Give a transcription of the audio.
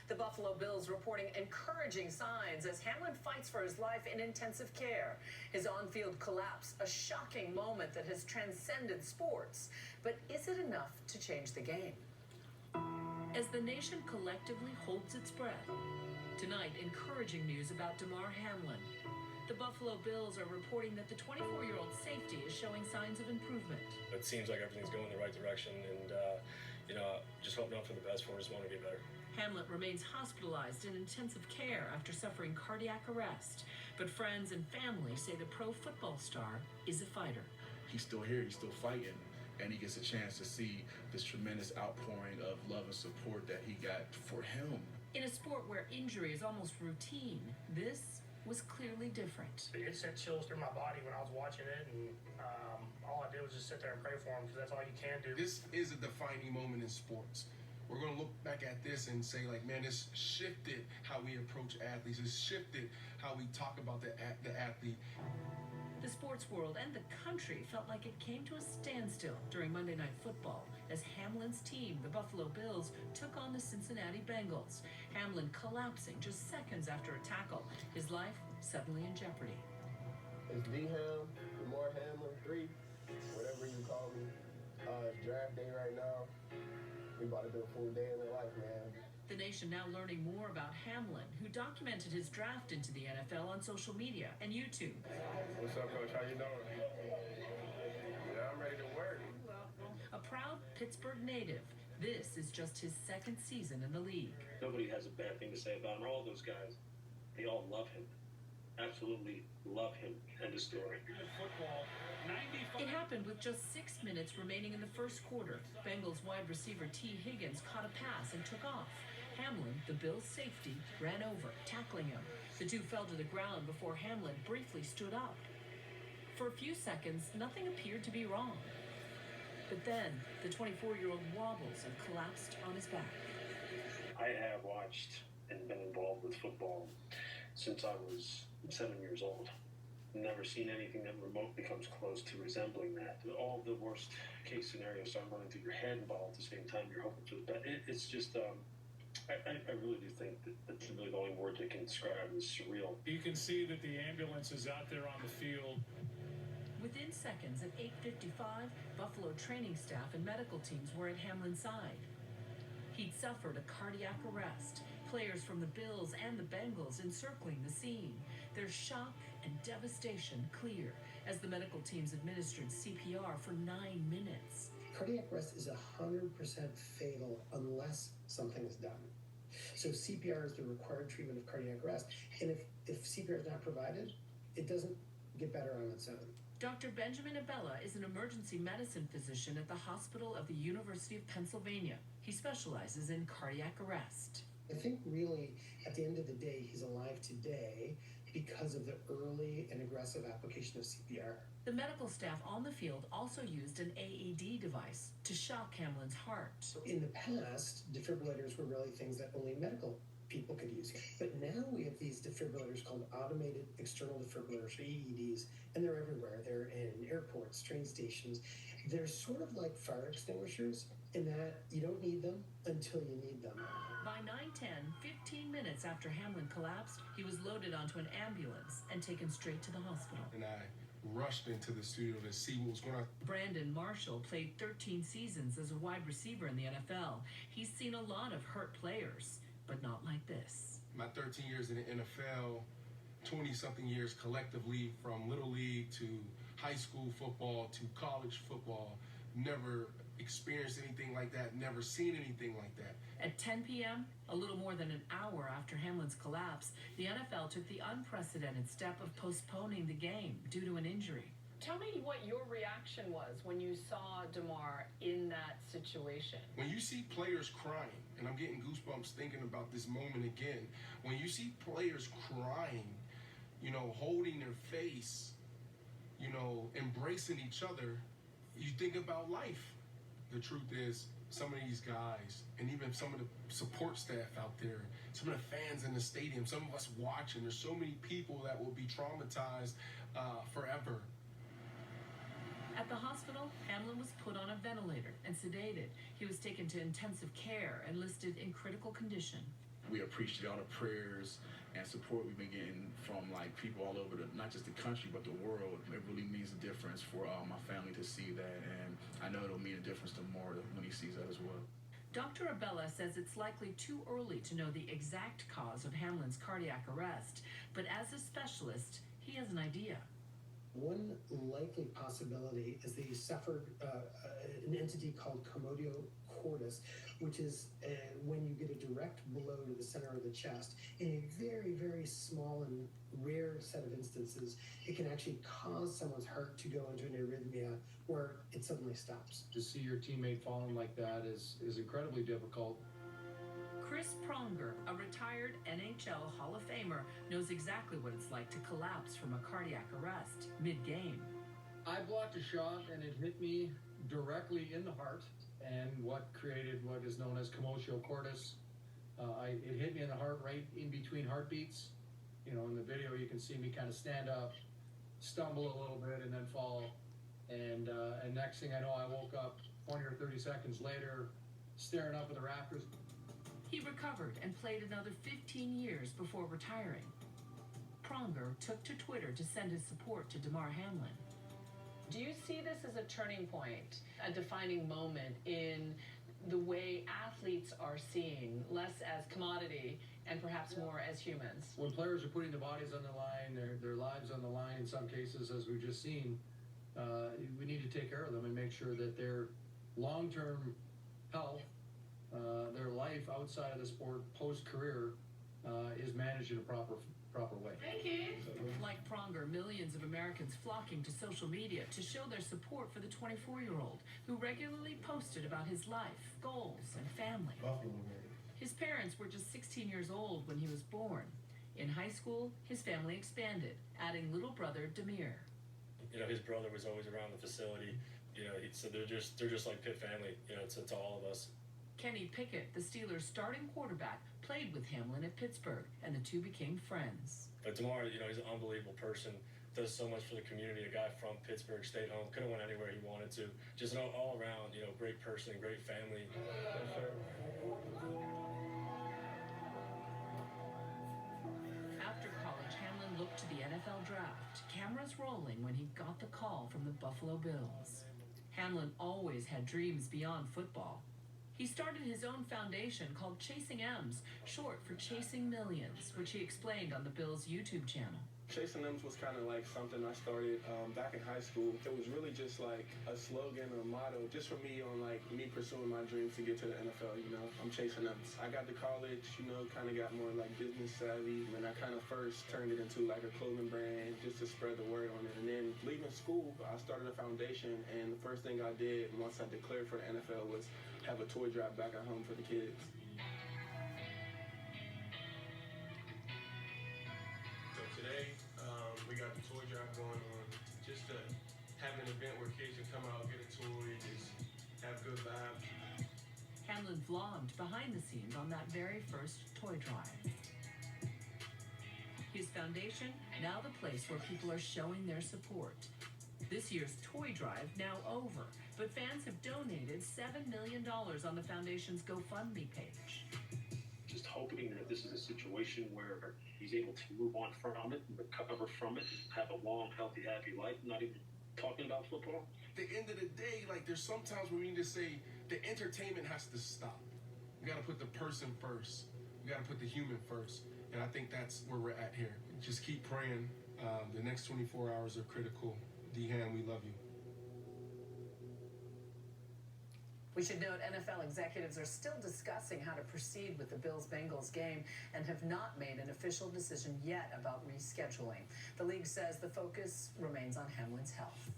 The Buffalo Bills reporting encouraging signs as Hamlin fights for his life in intensive care. His on-field collapse, a shocking moment that has transcended sports. But is it enough to change the game? As the nation collectively holds its breath, tonight, encouraging news about Damar Hamlin. The Buffalo Bills are reporting that the 24-year-old safety is showing signs of improvement. It seems like everything's going in the right direction, and just hoping out for the best for him. Just want to get better. Hamlin remains hospitalized in intensive care after suffering cardiac arrest, but friends and family say the pro football star is a fighter. He's still here, he's still fighting, and he gets a chance to see this tremendous outpouring of love and support that he got for him. In a sport where injury is almost routine, this was clearly different. It sent chills through my body when I was watching it, and all I did was just sit there and pray for him, because that's all you can do. This is a defining moment in sports. We're going to look back at this and say, like, man, this shifted how we approach athletes. It shifted how we talk about the athlete. The sports world and the country felt like it came to a standstill during Monday Night Football as Hamlin's team, the Buffalo Bills, took on the Cincinnati Bengals. Hamlin collapsing just seconds after a tackle, his life suddenly in jeopardy. It's D-Ham, Damar Hamlin 3, whatever you call me. It's draft day right now. We about to do a full day in their life, man. The nation now learning more about Hamlin, who documented his draft into the NFL on social media and YouTube. What's up, Coach? How you doing? Yeah, I'm ready to work. A proud Pittsburgh native, this is just his second season in the league. Nobody has a bad thing to say about him. All those guys, they all love him. Absolutely love him. End of story. It happened with just 6 minutes remaining in the first quarter. Bengals wide receiver T. Higgins caught a pass and took off. Hamlin, the Bills' safety, ran over, tackling him. The two fell to the ground before Hamlin briefly stood up. For a few seconds, nothing appeared to be wrong. But then, the 24-year-old wobbles and collapsed on his back. I have watched and been involved with football since I was 7 years old. Never seen anything that remotely comes close to resembling that. All the worst case scenarios start running through your head, while at the same time you're hoping for the best. It's just, I really do think that that's really the only word that can describe is surreal. You can see that the ambulance is out there on the field. Within seconds, at 8:55, Buffalo training staff and medical teams were at Hamlin's side. He'd suffered a cardiac arrest. Players from the Bills and the Bengals encircling the scene. Their shock and devastation clear as the medical teams administered CPR for 9 minutes. Cardiac arrest is 100% fatal unless something is done. So CPR is the required treatment of cardiac arrest. And if CPR is not provided, it doesn't get better on its own. Dr. Benjamin Abella is an emergency medicine physician at the Hospital of the University of Pennsylvania. He specializes in cardiac arrest. I think really, at the end of the day, he's alive today because of the early and aggressive application of CPR. The medical staff on the field also used an AED device to shock Hamlin's heart. In the past, defibrillators were really things that only medical people could use. But now we have these defibrillators called automated external defibrillators, or AEDs, and they're everywhere. They're in airports, train stations. They're sort of like fire extinguishers in that you don't need them until you need them. By 9:10, 15 minutes after Hamlin collapsed, he was loaded onto an ambulance and taken straight to the hospital. And I rushed into the studio to see what was going on. Brandon Marshall played 13 seasons as a wide receiver in the NFL. He's seen a lot of hurt players, but not like this. My 13 years in the NFL, 20-something years collectively, from Little League to high school football to college football, never experienced anything like that, never seen anything like that. At 10 p.m., a little more than an hour after Hamlin's collapse, the NFL took the unprecedented step of postponing the game due to an injury. Tell me what your reaction was when you saw Damar in that situation. When you see players crying, and I'm getting goosebumps thinking about this moment again, when you see players crying, holding their face, embracing each other, you think about life. The truth is, some of these guys, and even some of the support staff out there, some of the fans in the stadium, some of us watching, there's so many people that will be traumatized forever. At the hospital, Hamlin was put on a ventilator and sedated. He was taken to intensive care and listed in critical condition. we appreciate all the prayers and support we've been getting from like people all over not just the country but the world. It really means a difference for my family to see that, and I know it'll mean a difference to Mar when he sees that as well. Dr. Abella says it's likely too early to know the exact cause of Hamlin's cardiac arrest, but as a specialist, he has an idea. One likely possibility is that he suffered an entity called commotio cordis, which is when you get a direct blow to the center of the chest. In a very, very small and rare set of instances, it can actually cause someone's heart to go into an arrhythmia where it suddenly stops. To see your teammate falling like that is incredibly difficult. Chris Pronger, a retired NHL Hall of Famer, knows exactly what it's like to collapse from a cardiac arrest mid-game. I blocked a shot and it hit me directly in the heart, and what created what is known as commotio cordis. It hit me in the heart right in between heartbeats. You know, in the video you can see me kind of stand up, stumble a little bit, and then fall. And next thing I know, I woke up 20 or 30 seconds later, staring up at the rafters. He recovered and played another 15 years before retiring. Pronger took to Twitter to send his support to Damar Hamlin. Do you see this as a turning point, a defining moment in the way athletes are seen, less as commodity and perhaps more as humans? When players are putting their bodies on the line, their lives on the line in some cases, as we've just seen, we need to take care of them and make sure that their long-term health, their life outside of the sport, post-career, is managed in a proper way. Thank you. Like Pronger, millions of Americans flocking to social media to show their support for the 24-year-old who regularly posted about his life, goals, and family. His parents were just 16 years old when he was born. In high school, his family expanded, adding little brother Demir. You know, his brother was always around the facility. You know, so they're just like Pitt family. You know, it's all of us. Kenny Pickett, the Steelers' starting quarterback, played with Hamlin at Pittsburgh, and the two became friends. But Damar, you know, he's an unbelievable person. Does so much for the community. A guy from Pittsburgh, stayed home, could have went anywhere he wanted to. Just an all around, you know, great person, great family. After college, Hamlin looked to the NFL draft, cameras rolling when he got the call from the Buffalo Bills. Hamlin always had dreams beyond football. He started his own foundation called Chasing M's, short for Chasing Millions, which he explained on the Bills' YouTube channel. Chasing M's was kind of like something I started back in high school. It was really just like a slogan or a motto just for me on like me pursuing my dreams to get to the NFL, you know. I'm chasing M's. I got to college, you know, kind of got more like business savvy, and I kind of first turned it into like a clothing brand just to spread the word on it. And then leaving school, I started a foundation, and the first thing I did once I declared for the NFL was have a toy drive back at home for the kids. So today, we got the toy drive going on, just to have an event where kids can come out, get a toy, just have good vibes. Hamlin vlogged behind the scenes on that very first toy drive. His foundation, now the place where people are showing their support. This year's toy drive now over, but fans have donated $7 million on the foundation's GoFundMe page. Just hoping that this is a situation where he's able to move on from it, recover from it, have a long, healthy, happy life, not even talking about football. At the end of the day, like there's sometimes when we need to say the entertainment has to stop. We gotta put the person first. We gotta put the human first. And I think that's where we're at here. Just keep praying. The next 24 hours are critical. D-Han, we love you. We should note NFL executives are still discussing how to proceed with the Bills-Bengals game and have not made an official decision yet about rescheduling. The league says the focus remains on Hamlin's health.